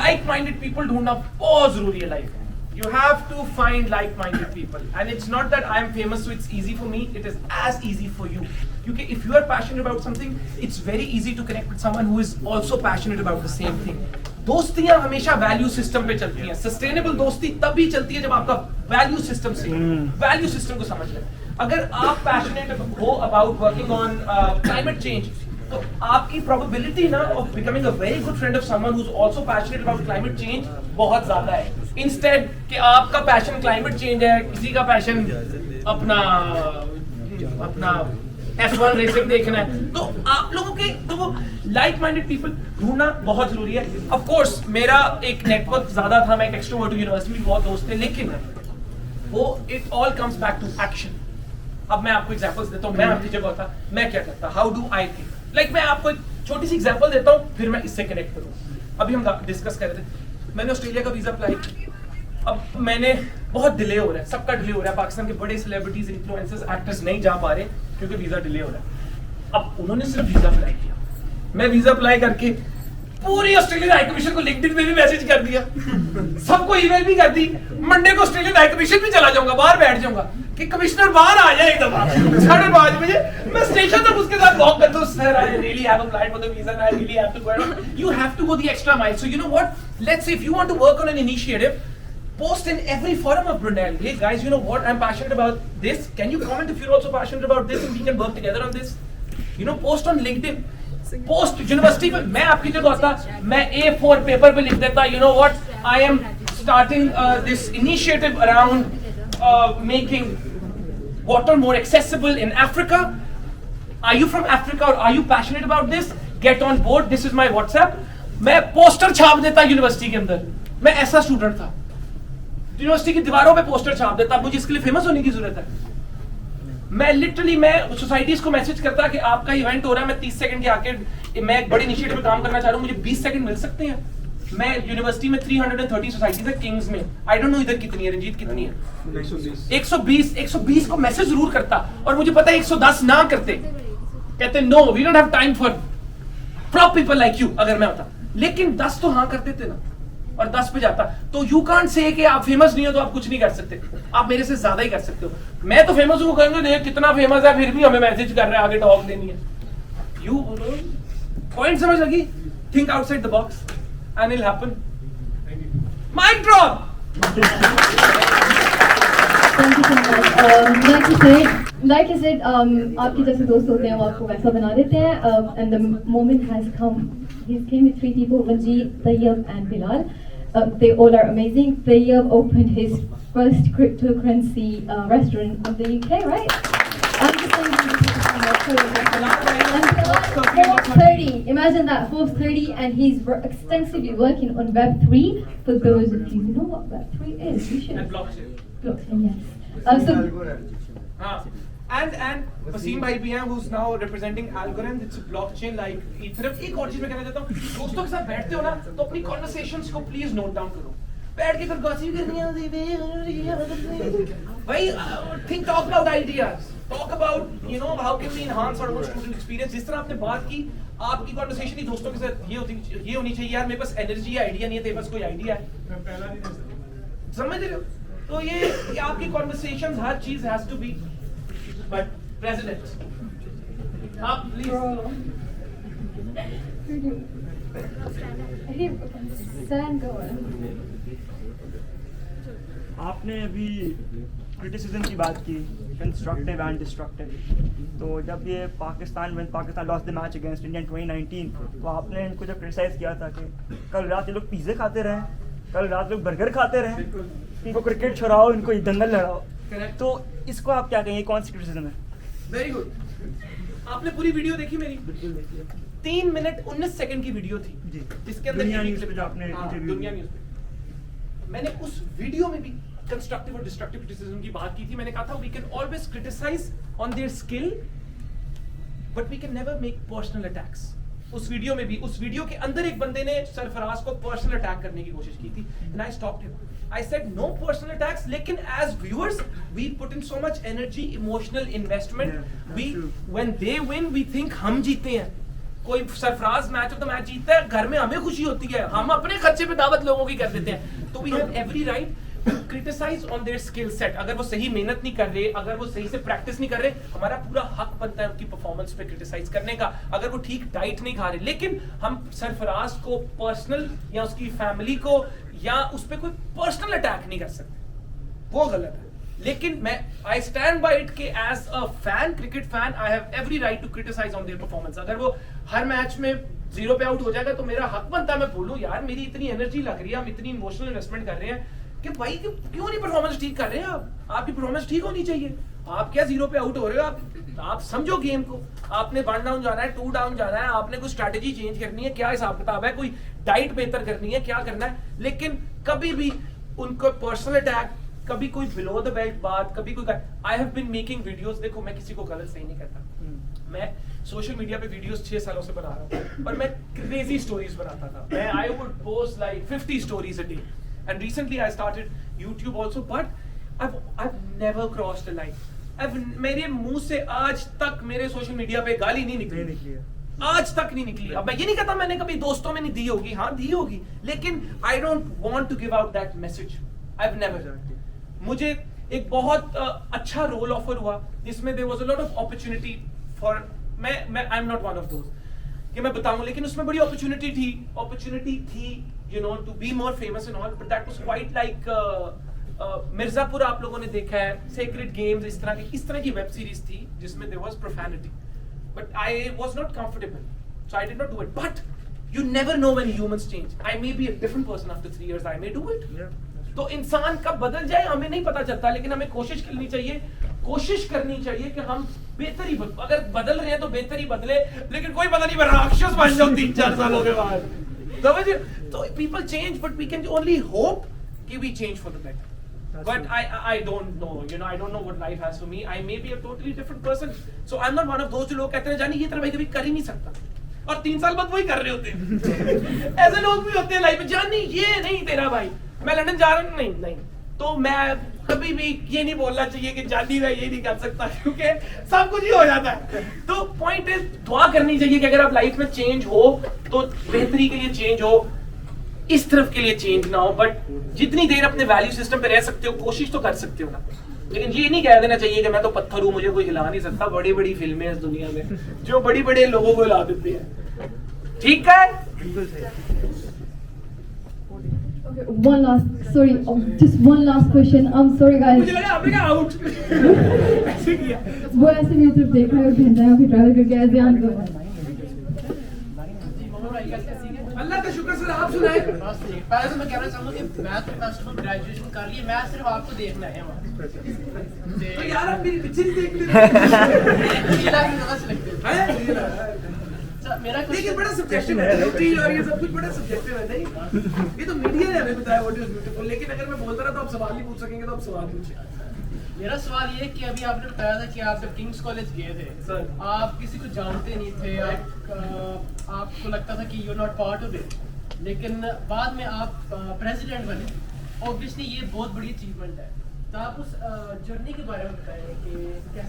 लाइक माइंडेड पीपल ढूंढना बहुत जरूरी है लाइफ में। You have to find like-minded people, and it's not that I am famous so it's easy for me. It is as easy for you. Because if you are passionate about something, it's very easy to connect with someone who is also passionate about the same thing. दोस्तियां हमेशा value system पे चलती हैं। Sustainable दोस्ती तभी चलती है जब आपका वैल्यू सिस्टम से वैल्यू सिस्टम को समझ लें। अगर आप पैशनेट हो about working on climate change, तो आपकी प्रोबेबिलिटी ना of becoming a very good friend of someone who is also passionate about climate change बहुत ज्यादा है। इंस्टेड कि आपका पैशन क्लाइमेट चेंज है, किसी का पैशन अपना F1 रेसिंग देखना है, तो आप लोगों के तो वो लाइक माइंडेड पीपल ढूंढना बहुत जरूरी है। ऑफ कोर्स मेरा एक नेटवर्क ज्यादा था, मैं एक एक्सट्रोवर्ट यूनिवर्सिटी में बहुत दोस्त थे, लेकिन वो it all comes back to action. अब मैं आपको एग्जांपल्स देता हूँ। मैं आपकी जगह होता, मैं क्या करता, how do I think, like मैं आपको एक छोटी सी एग्जांपल देता हूँ, फिर मैं इससे कनेक्ट करूँ। अभी हम डिस्कस कर रहे थे, मैंने ऑस्ट्रेलिया का वीजा अप्लाई किया। अब मैंने बहुत डिले हो रहा है, सबका डिले हो रहा है, पाकिस्तान के बड़े सेलिब्रिटीज, इन्फ्लुएंसर्स, एक्टर्स नहीं जा पा रहे क्योंकि वीजा डिले हो रहा है। अब उन्होंने सिर्फ वीजा अप्लाई किया, मैं वीजा अप्लाई करके पूरी ऑस्ट्रेलियन हाई कमीशन को लिंक्डइन में भी मैसेज कर दिया, सबको ईमेल भी कर दी। मंडे को ऑस्ट्रेलियन हाई कमीशन भी चला जाऊंगा, बाहर बैठ जाऊंगा कि कमिश्नर बाहर आ जाए एकदम 5:30 बजे। मैं स्टेशन तक उसके साथ वॉक करता हूं, sir I really have applied for the visa and I really have to go. You have to go the extra mile. So you know what, let's say if you want to work on an initiative, post in every forum of Brunel. Hey guys, you know what? I'm passionate about this. Can you comment if you're also passionate about this and we can work together on this? You know, post on LinkedIn. Post university में। मैं आपकी जगह होता, मैं A4 paper पे लिख देता, you know what? I am starting this initiative around making water more accessible in Africa. Are you from Africa or are you passionate about this? Get on board. This is my WhatsApp. मैं poster छाप देता university के अंदर। मैं ऐसा student था, university की दीवारों पे पोस्टर छाप देता। मुझे इसके लिए फेमस होने की जरूरत है? मैं लिटरली मैं सोसाइटीज को मैसेज करता कि आपका इवेंट हो रहा है, मैं 30 सेकंड के आके मैं एक बड़ी इनिशिएटिव पे काम करना चाह रहा हूँ, मुझे 20 सेकंड मिल सकते हैं? मैं यूनिवर्सिटी में 330 सोसाइटीज है किंग्स में, आई डोंट नो इधर कितनी है, रंजीत कितनी है? 120 को मैसेज जरूर करता, और मुझे पता है 110 ना करते, कहते no we don't have time for prop people like you. अगर मैं होता, लेकिन 10 तो हाँ कर देते ना, और 10 पे जाता। तो यू कांट से कि आप फेमस नहीं हो तो आप कुछ नहीं कर सकते, आप मेरे से ज्यादा ही कर सकते हो। मैं तो फेमस हूँ, कहेंगे देख कितना फेमस है, फिर भी हमें मैसेज कर रहे हैं, आगे टॉक देनी है। यू पॉइंट समझ लगी? Think outside the box and it will happen. Mic drop. Like I said, आपके जैसे दोस्त होते हैं वो आपको वैसा बना देते हैं, and the moment has come. He came with 3 people, Ranjit, Tayyab and Bilal. They all are amazing. Tayyab opened his first cryptocurrency restaurant in the UK, right? I'm just saying, and Bilal, Forbes 30. Imagine that, Forbes 30, and he's extensively working on Web3. For those of you who know what Web3 is, you should. And blockchain. Blockchain, yes. हाँ, and Wasim भाई भी हैं, who's now representing Algorand. It's a blockchain like Ethereum. एक और चीज मैं कहना चाहता हूँ, दोस्तों के साथ बैठते हो ना, तो अपनी conversations को please note down करो। बैठ के फिर gossip करनी है भाई, talk about ideas, talk about you know how can we enhance our own student experience। जिस तरह आपने बात की, आपकी conversation ही दोस्तों के साथ ये होनी चाहिए, यार मेरे पास energy या idea नहीं है, तेरे पास कोई idea है, समझ रहे हो? तो ये आपकी conversations, हर चीज has to be but president. Please. Sand going. आपने अभी क्रिटिसिज्म की बात की, कंस्ट्रक्टिव एंड डिस्ट्रक्टिव। तो जब ये Pakistan lost the match against India 2019, तो आपने इनको जब क्रिटिसाइज़ किया था कि कल रात ये लोग पिज़्ज़े खाते रहे, कल रात लोग बर्गर खाते रहे, इनको क्रिकेट छुड़ाओ, इनको दंगल लड़ाओ। तो इसको आप क्या कहेंगे, कौन सी क्रिटिसिज्म है? Very good. आपने पूरी वीडियो देखी मेरी? बिल्कुल देखिए। 3 मिनट 19 सेकंड की वीडियो थी जी। जिसके अंदर दुनिया ये भी न्यूज़ पे clip जो था। आपने हाँ, interview दुनिया किया। न्यूज़ पे मैंने उस वीडियो में भी कंस्ट्रक्टिव और डिस्ट्रक्टिव क्रिटिसिज्म की बात की थी। मैंने कहा था we can always criticize on their skill but we can never make personal attacks. उस वीडियो में भी, उस वीडियो के अंदर एक बंदे ने सरफराज को पर्सनल अटैक करने की कोशिश की थी and I stopped him. I said no personal attacks, लेकिन as viewers we put in so much energy, emotional investment, we when they win we think हम जीते हैं। कोई Sarfaraz match of the match जीतता है, घर में हमें खुशी होती है, हम अपने खर्चे पे दावत लोगों की कर देते हैं। तो we have every right to criticize on their skill set. अगर वो सही मेहनत नहीं कर रहे, अगर वो सही से प्रैक्टिस नहीं कर रहे, हमारा पूरा हक बनता है उनकी परफॉर्मेंस पे क्रिटिसाइज करने का। अगर वो ठीक डाइट नहीं खा रहे, लेकिन हम सरफराज को पर्सनल या उसकी फैमिली को या उस पर कोई पर्सनल अटैक नहीं कर सकते, वो गलत है। लेकिन मैं आई स्टैंड बाय इट कि as a fan, cricket fan, I have every right to criticize on their performance. अगर वो हर मैच में 0 पे आउट हो जाएगा तो मेरा हक बनता है मैं बोलूं यार मेरी इतनी एनर्जी लग रही है, हम इतनी इमोशनल इन्वेस्टमेंट कर रहे हैं कि भाई क्यों नहीं परफॉर्मेंस ठीक कर रहे हैं आप? आपकी परफॉर्मेंस ठीक होनी चाहिए। आप क्या 0 पे आउट हो रहे हो? आप समझो गेम को। आपने 1 डाउन जाना है, 2 डाउन जाना है, आपने कोई स्ट्रैटेजी चेंज करनी है, क्या हिसाब किताब है, कोई डाइट बेहतर करनी है, क्या करना है। लेकिन कभी भी उनको पर्सनल अटैक, कभी कोई बिलो द बेल्ट बात, कभी कोई I have been making videos. देखो मैं किसी को गलत सही नहीं करता, मैं सोशल मीडिया पे वीडियोस 6 सालों से बना रहा हूँ और मैं क्रेजी स्टोरीज बनाता था। मैं I would post like 50 stories a day and recently I started YouTube also, but I've never crossed a line। मेरे मुंह से आज तक मेरे सोशल मीडिया पे गाली नहीं निकली, आज तक नहीं निकली। अब मैं ये नहीं कहता मैंने कभी दोस्तों में नहीं दी होगी, हाँ दी होगी, लेकिन I don't want to give out that message. I have never. मुझे एक बहुत अच्छा रोल ऑफर हुआ जिसमें there was a lot of opportunity for मैं I am not one of दोस्त कि मैं बताऊं, लेकिन उसमें बड़ी अपॉर्चुनिटी थी you know to be more famous and all, but that was quite like Mirzapur आप लोगों ने देखा है, सेक्रेड गेम्स, इस तरह की वेब सीरीज थी जिसमें there was profanity, but I was not comfortable, so I did not do it. But you never know when humans change. I may be a different person after 3 years. I may do it. तो इंसान कब बदल जाए हमें नहीं पता चलता, लेकिन हमें कोशिश करनी चाहिए कि हम बेहतरी अगर बदल रहे हैं तो बेहतरी बदले, लेकिन कोई पता नहीं मैं राक्षस बन जाऊं 3-4 सालों के बाद। समझे? तो people change, but we can only hope कि we change for the better. But I don't know, you know, I don't know what life has for me. I may be a totally different person. So I'm not one of those जो लोग कहते हैं जानी ये तरह भाई कभी कर ही नहीं सकता और 3 साल बाद वही कर रहे होते हैं। ऐसे लोग भी होते हैं लाइफ में, जानी ये नहीं तेरा भाई, मैं लंदन जा रहा हूँ, नहीं। तो मैं कभी भी ये नहीं बोलना चाहिए कि जानी मैं ये नहीं कर सकता, क्योंकि सब कुछ ही हो जाता है। तो पॉइंट इज दुआ करनी चाहिए कि अगर आप लाइफ में चेंज हो तो बेहतरी के लिए चेंज हो, इस तरफ के लिए चेंज ना हो। बट जितनी देर अपने वैल्यू सिस्टम पे रह सकते हो कोशिश तो कर सकते हो ना, लेकिन ये नहीं कह देना चाहिए कि मैं तो पत्थर हूँ मुझे कोई हिला नहीं सकता। बड़ी बड़ी फिल्में इस दुनिया में जो बड़ी बड़े लोगों को हिला देती है। ठीक है, बिल्कुल सही। Okay, just one last question. I'm sorry guys. मुझे लगा आपने कहा आउट ऐसे किया। वो ऐसे मेरी तरफ देख रहा है और भेज रहा है कि ट्रैवल करके ऐसे ध्यान दो। अल्लाह का शुक्र सर, आप सुनाए। पहले तो मैं कहना चाहूँगा कि मैं तो फर्स्ट ग्रेजुएशन कर ली, मैं सिर्फ आपको देखना है वहाँ। तो यार आप मेरी पिक्चर ही देख लेते मेरा लेकिन बड़ा सब्जेक्टिव है ब्यूटी और ये सब कुछ बड़ा सब्जेक्टिव है। नहीं ये तो मीडिया ने हमें बताया व्हाट इज ब्यूटीफुल, लेकिन अगर मैं बोलता रहा तो आप सवाल नहीं पूछ सकेंगे, तो आप सवाल पूछिए। मेरा सवाल ये कि अभी आपने बताया था कि आप जब किंग्स कॉलेज गए थे सर, आप किसी को जानते नहीं थे, आपको लगता था कि you are not part of it, लेकिन बाद में आप प्रेसिडेंट बने। ऑब्वियसली ये बहुत बड़ी अचीवमेंट है, तो आप उस जर्नी के बारे में बताएं कि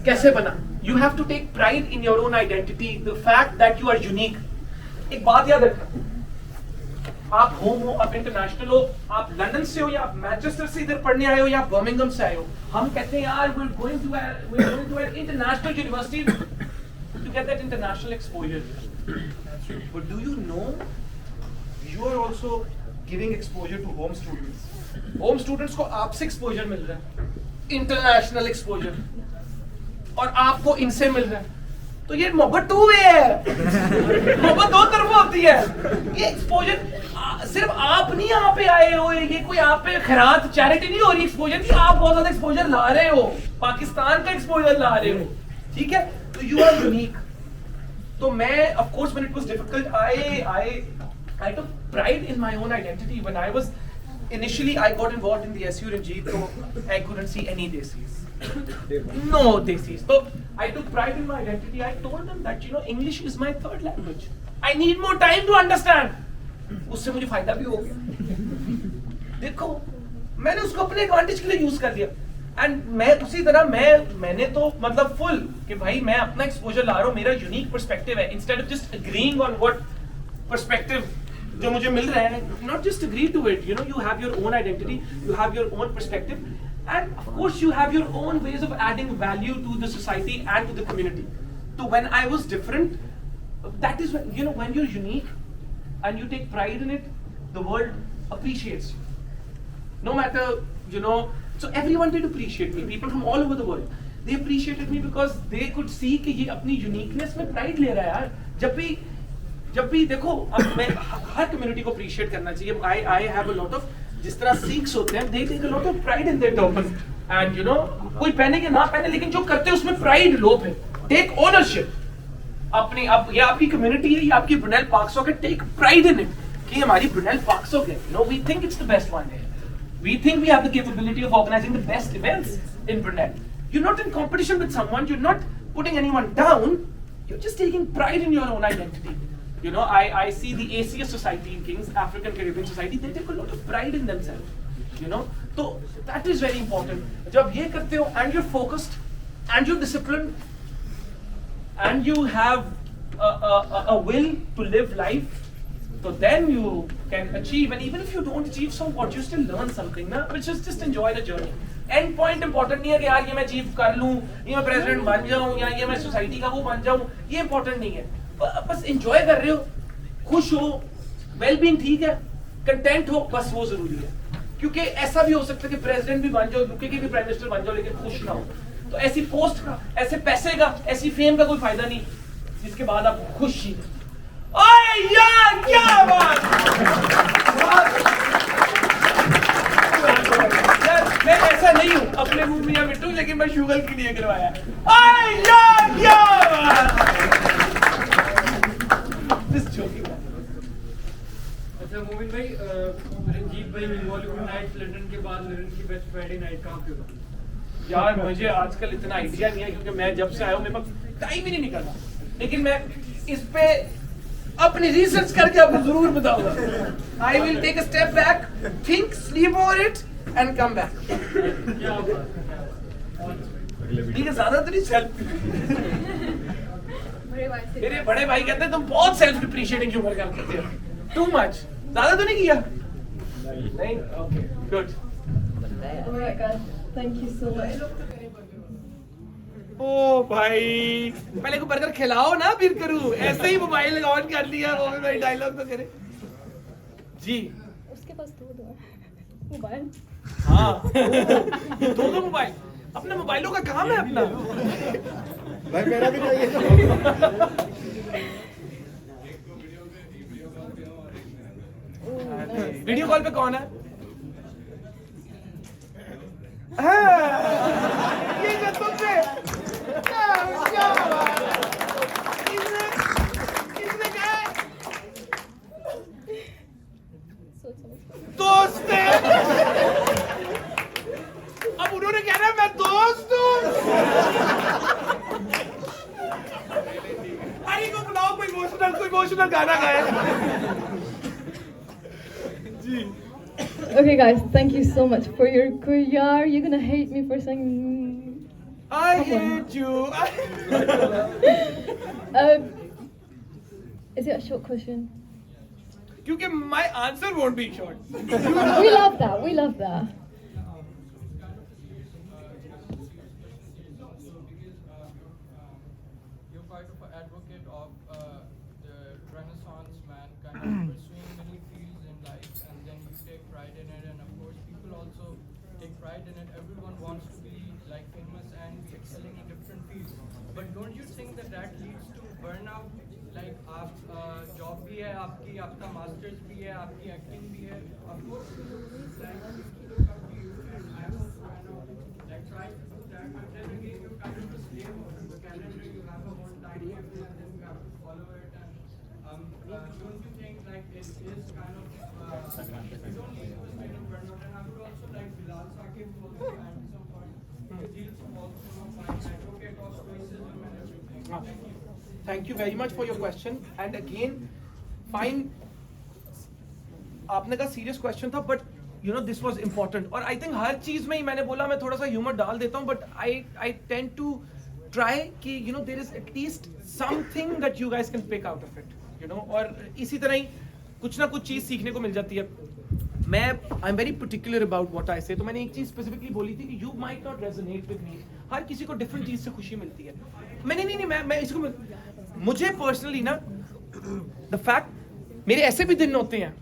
कैसे बना। You have to take pride in your own identity, the fact that you are unique. एक बात याद रखना, आप होम हो, आप इंटरनेशनल हो, आप लंदन से हो या आप मैनचेस्टर से इधर पढ़ने आए हो या आप बर्मिंघम से आए हो, हम कहते हैं यार we are going to an international university to get that international exposure. But do you know you are also giving exposure to home students, home students को आपसे एक्सपोजर मिल रहा है, इंटरनेशनल एक्सपोजर, और आपको इनसे मिल रहा है, तो ये मोहब्बत टू वे है। मोहब्बत दो तरफ होती है। ये एक्सपोजर सिर्फ आप नहीं यहाँ पे आए हो, ये कोई आप पे खैरात चैरिटी नहीं हो रही एक्सपोजर की, आप बहुत ज्यादा एक्सपोजर ला रहे हो, पाकिस्तान का एक्सपोजर ला रहे हो, ठीक है? तो यू आर यूनिक। तो मैं of course when it was difficult I took pride in my own identity. When I was initially I got involved in the SU Ranjit, so I couldn't see any desis. No desis. So I took pride in my identity. I told them that English is my third language. I need more time to understand. उससे मुझे फायदा भी हो गया। देखो मैंने उसको अपने एडवांटेज के लिए यूज कर लिया। एंड मैं उसी तरह मैंने तो मतलब फुल कि भाई मैं अपना एक्सपोजर ला रहा हूँ, मेरा यूनिक पर्सपेक्टिव है, instead of just agreeing on what perspective जो मुझे मिल रहा है, not just agree to it, you have your own identity, you have your own perspective, and of course you have your own ways of adding value to the society and to the community. तो when I was different, that is when when you are unique and you take pride in it, the world appreciates you, no matter so everyone did appreciate me, people from all over the world, they appreciated me because they could see कि ये अपनी uniqueness में pride ले रहा है यार। जब भी देखो, अब मैं हर कम्युनिटी को अप्रिशिएट करना चाहिए। I have a lot of, जिस तरह सिख्स होते हैं, they take a lot of pride in their turban, and कोई पहने के ना पहने, लेकिन जो करते हैं उसमें प्राइड लो पे, टेक ओनरशिप अपनी। अब ये आपकी कम्युनिटी है, ये आपकी ब्रुनेल पाक socket, take pride in it कि हमारी ब्रुनेल पाक socket, we think it's the best one here. We think we have the capability of organizing the best events in Brunei. You're not in competition with someone, you're not putting anyone down, you're just taking pride in your own identity. I see the ACS Society in Kings, African Caribbean Society, they take a lot of pride in themselves. So that is very important. जब ये करते हो and you're focused and you're disciplined and you have a will to live life, so then you can achieve, and even if you don't achieve, so what, you still learn something, na? Which is just enjoy the journey. End point important नहीं है कि यार ये मैं achieve कर लूँ, ये मैं प्रेसिडेंट बन जाऊँ, या ये मैं सोसाइटी का वो बन जाऊँ, ये important नहीं है। बस enjoy कर रहे हो, खुश हो, well being ठीक है, content हो, बस वो जरूरी है। क्योंकि ऐसा भी हो सकता है कि प्रेसिडेंट भी बन जाओ, यूके के भी प्राइम मिनिस्टर बन जाओ, लेकिन खुश ना हो, तो ऐसी पोस्ट का, ऐसे पैसे का, ऐसी फेम का कोई फायदा नहीं जिसके बाद आप खुश ही। ओए यार क्या बात! मैं ऐसा नहीं हूँ अपने मुंह में या मिट्टू, लेकिन मैं शुगर के लिए करवाया। ओए यार क्या बात! Just joking. अच्छा मोमिन भाई, रंजीत भाई बॉलीवुड नाइट लंदन के बाद लंदन की बेस्ट फ्राइडे नाइट कहाँ पे होती? यार मुझे आजकल इतना आइडिया नहीं है, क्योंकि मैं जब से आया हूँ मेरे पास टाइम ही नहीं निकलता, लेकिन मैं इस पे अपनी रिसर्च करके आपको जरूर बताऊंगा। I will take a step back, think, sleep over it and come back. ठीक है, ज्यादा तो नहीं सेल्फ। मेरे बड़े भाई कहते हैं तुम बहुत सेल्फ डिप्रिशिएटिंग ह्यूमर करते हो, टू मच, ज्यादा तो नहीं किया? नहीं, okay, good. Alright guys, thank you so much. ओ भाई, पहले को बर्गर खिलाओ ना फिर करूं, ऐसे ही मोबाइल ऑन कर लिया, वो भी भाई डायलॉग तो करे जी। उसके पास दो मोबाइल। हाँ दो मोबाइल, अपने मोबाइलों का काम है अपना। भाई मेरा भी चाहिए। वीडियो कॉल पे कौन है? हाँ, ये जो तुमसे क्या बात है? इसने कहा दोस्त है। अब उन्होंने कहना मैं दोस्त हूँ। अरे को बुलाओ, कोई इमोशनल गाना गाए। जी। Okay guys, thank you so much for your career. You're gonna hate me for saying. I hate you. Is it a short question? क्योंकि my answer won't be short. We love that. We love that. You're quite of an advocate of the Renaissance man, kind of pursuing many fields in life, and then you take pride in it. And of course, people right? And everyone wants to be like famous and be excelling in different fields. But don't you think that that leads to burnout? Like आप job भी है आपकी, आपका masters भी है, आपकी acting भी है. Of course, like people look up to you, and I also kind of like try to do that. But then again, you're kind of a slave of the calendar. You have a whole timetable, and then you have to follow it. And don't you think like it is kind of it don't lead to a state of burnout? And I would also like Bilal Saqib to also add some point. Because he's also not like advocate of stoicism and everything. Thank you. Thank you very much for your question. And again, fine. आपने कहा serious question था, but you know this was important. और I think हर चीज में ही मैंने बोला मैं थोड़ा सा humor डाल देता हूँ, but I tend to try कि you know there is at least something that you guys can pick out of it. You know, और इसी तरह ही कुछ ना कुछ चीज सीखने को मिल जाती है. मैं I'm very particular about what I say. तो मैंने एक चीज specifically बोली थी कि you might not resonate with me. हर किसी को different चीज से खुशी मिलती है. मैंने नहीं मैं इसको मुझे पर्सनली ना द फैक्ट मेरे ऐसे भी दिन होते हैं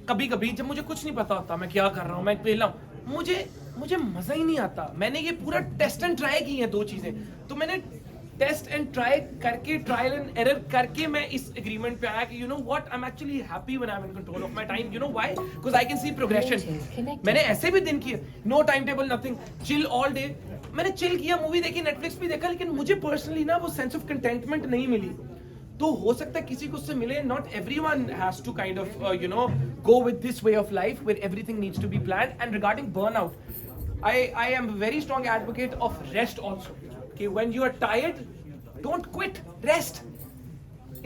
कभी कभी जब मुझे कुछ नहीं पता होता मैं क्या कर रहा हूँ, मैं पहला मुझे मजा ही नहीं आता. मैंने ये पूरा टेस्ट एंड ट्राई की है दो चीजें, तो मैंने टेस्ट एंड ट्राई करके ट्रायल एंड एरर करके मैं इस एग्रीमेंट पे आया कि you know what I am actually happy when I am in control of my time. You know why? Because I can see progression. मैंने ऐसे भी दिन किए, no time table nothing, chill all day. मैंने chill किया, movie देखी, Netflix भी देखा, लेकिन मुझे पर्सनली ना वो सेंस ऑफ कंटेंटमेंट नहीं मिली. तो हो सकता है किसी को उससे मिले. Not everyone has to kind of you know go with this way of life where everything needs to be planned. And regarding burnout, I am a very strong advocate of rest also. Okay, when you are tired, don't quit, rest.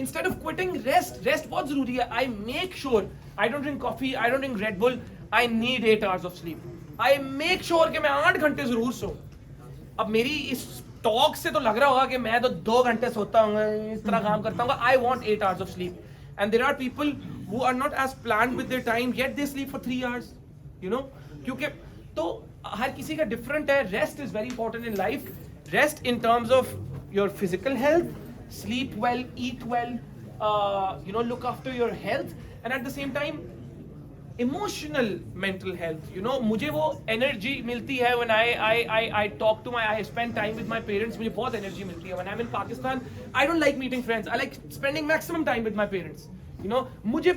Instead of quitting, rest बहुत जरूरी है. I make sure I don't drink coffee, I don't drink Red Bull. I need 8 hours of sleep. I make sure कि मैं 8 घंटे जरूर सो. अब मेरी इस टॉक से तो लग रहा होगा कि मैं तो 2 घंटे सोता हूँ, इस तरह काम करता हूँ. I want 8 hours of sleep. And there are people who are not as planned with their time, yet they sleep for 3 hours. You know, क्योंकि तो हर किसी का डिफरेंट है. Rest is very important in life. Rest in terms of your physical health, sleep well, eat well, you know, look after your health, and at the same time emotional mental health. You know, मुझे वो energy मिलती है when I talk to I spend time with my parents. मुझे बहुत energy मिलती है. When I'm in Pakistan, I don't like meeting friends. I like spending maximum time with my parents. You know, मुझे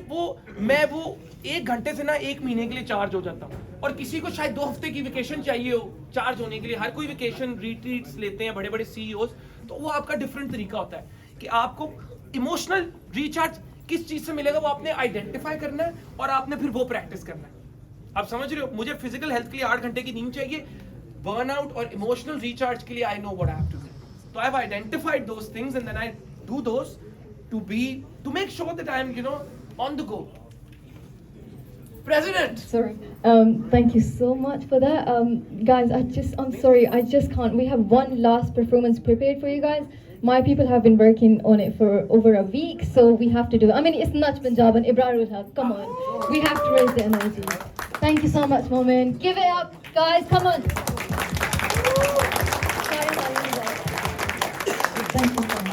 मैं वो 1 घंटे से ना 1 महीने के लिए चार्ज हो जाता हूँ. और किसी को शायद 2 हफ्ते की वेकेशन चाहिए हो चार्ज होने के लिए. हर कोई वेकेशन रिट्रीट्स लेते हैं बड़े बड़े CEOs. तो वो आपका डिफरेंट तरीका होता है कि आपको इमोशनल रिचार्ज किस चीज से मिलेगा वो आपने आइडेंटिफाई करना है और आपने फिर वो प्रैक्टिस करना है. आप समझ रहे हो? मुझे फिजिकल हेल्थ के लिए 8 घंटे की नींद चाहिए. बर्नआउट और इमोशनल रिचार्ज के लिए I know what I have to do. So I have identified those things and then I do those to make sure that I am, you know, on the go. President. Sorry. Thank you so much for that. Guys, I'm sorry, I just can't. We have one last performance prepared for you guys. My people have been working on it for over a week, so we have to do it. I mean, it's Nach Punjab and Ibrar will help. Come on. We have to raise the energy. Thank you so much, Momin. Give it up, guys. Come on. Thank you so much.